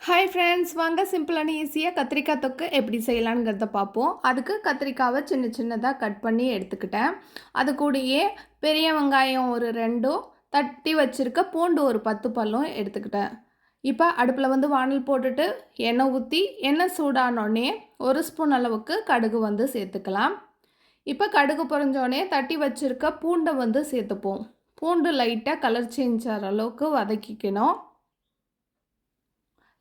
Hi friends, வாங்க சிம்பிளான ஈஸியாக கத்திரிக்காய் தொக்கு எப்படி செய்யலாங்கிறத பார்ப்போம். அதுக்கு கத்திரிக்காவை சின்ன சின்னதாக கட் பண்ணி எடுத்துக்கிட்டேன். அது கூடயே பெரிய வெங்காயம் ஒரு 2, தட்டி வச்சுருக்க பூண்டு ஒரு 10 பல்லும் எடுத்துக்கிட்டேன். இப்போ அடுப்பில் வந்து வானல் போட்டுட்டு எண்ணெய் ஊற்றி எண்ணெய் சூடானோடனே 1 ஸ்பூன் அளவுக்கு கடுகு வந்து சேர்த்துக்கலாம். இப்போ கடுகு பொரிஞ்சோடனே தட்டி வச்சுருக்க பூண்டை வந்து சேர்த்துப்போம். பூண்டு லைட்டாக கலர் சேஞ்ச் ஆகிற அளவுக்கு வதக்கிக்கணும்.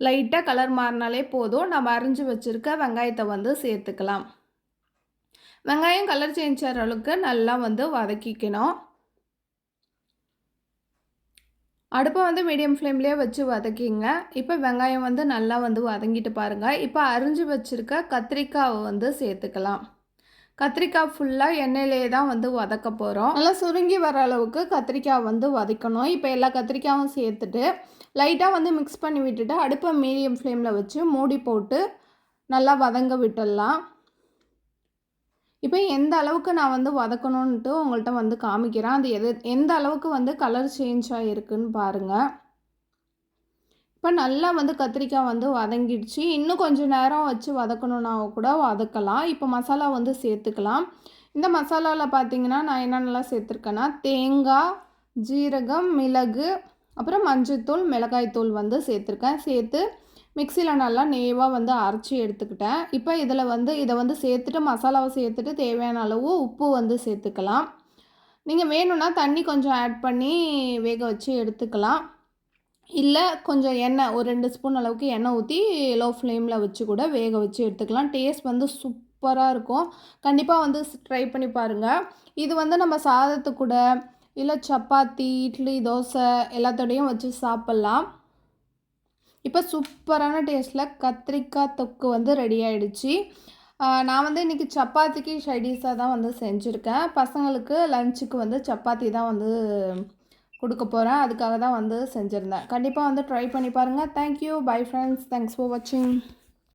லைட்டாக கலர் மாறினாலே போதும். நம்ம அரிஞ்சு வச்சுருக்க வெங்காயத்தை வந்து சேர்த்துக்கலாம். வெங்காயம் கலர் சேஞ்ச் ஆகிற அளவுக்கு நல்லா வந்து வதக்கிக்கணும். அடுப்பை வந்து மீடியம் ஃப்ளேம்லேயே வச்சு வதக்கிங்க. இப்போ வெங்காயம் வந்து நல்லா வந்து வதங்கிட்டு பாருங்கள். இப்போ அரிஞ்சு வச்சுருக்க கத்திரிக்காவை வந்து சேர்த்துக்கலாம். கத்திரிக்காய் ஃபுல்லாக எண்ணெயிலே தான் வந்து வதக்க போகிறோம். நல்லா சுருங்கி வர அளவுக்கு கத்திரிக்காய் வந்து வதக்கணும். இப்போ எல்லா கத்திரிக்காயும் சேர்த்துட்டு லைட்டாக வந்து மிக்ஸ் பண்ணி விட்டுட்டு அடுப்பை மீடியம் ஃப்ளேமில் வச்சு மூடி போட்டு நல்லா வதங்க விட்டுடலாம். இப்போ எந்த அளவுக்கு நான் வந்து வதக்கணுன்ட்டு உங்கள்கிட்ட வந்து காமிக்கிறேன். அது எந்த அளவுக்கு வந்து கலர் சேஞ்ச் ஆகிருக்குன்னு பாருங்கள். இப்போ நல்லா வந்து கத்திரிக்காய் வந்து வதங்கிடுச்சு. இன்னும் கொஞ்சம் நேரம் வச்சு வதக்கணுன்னா கூட வதக்கலாம். இப்போ மசாலா வந்து சேர்த்துக்கலாம். இந்த மசாலாவில் பார்த்திங்கன்னா நான் என்னென்னலாம் சேர்த்துருக்கேன்னா தேங்காய், ஜீரகம், மிளகு, அப்புறம் மஞ்சள்தூள், மிளகாய்த்தூள் வந்து சேர்த்துருக்கேன். சேர்த்து மிக்சியில் நல்லா நேவாக வந்து அரைச்சி எடுத்துக்கிட்டேன். இப்போ இதை வந்து சேர்த்துட்டு மசாலாவை சேர்த்துட்டு தேவையான அளவு உப்பு வந்து சேர்த்துக்கலாம். நீங்கள் வேணும்னா தண்ணி கொஞ்சம் ஆட் பண்ணி வேக வச்சு எடுத்துக்கலாம். இல்லை கொஞ்சம் எண்ணெய் ஒரு 2 ஸ்பூன் அளவுக்கு எண்ணெய் ஊற்றி லோ ஃப்ளேமில் வச்சு கூட வேக வச்சு எடுத்துக்கலாம். டேஸ்ட் வந்து சூப்பராக இருக்கும். கண்டிப்பாக வந்து ட்ரை பண்ணி பாருங்கள். இது வந்து நம்ம சாதத்து கூட இல்லை சப்பாத்தி, இட்லி, தோசை எல்லாத்தோடையும் வச்சு சாப்பிட்லாம். இப்போ சூப்பரான டேஸ்ட்டில் கத்திரிக்காய் தொக்கு வந்து ரெடி ஆகிடுச்சு. நான் வந்து இன்றைக்கி சப்பாத்திக்கு சைடிஷாக தான் வந்து செஞ்சுருக்கேன். பசங்களுக்கு லஞ்சுக்கு வந்து சப்பாத்தி தான் வந்து கொடுக்க போகிறேன். அதுக்காக தான் வந்து செஞ்சுருந்தேன். கண்டிப்பாக வந்து ட்ரை பண்ணி பாருங்கள். Thank you. Bye friends. Thanks for வாட்சிங்.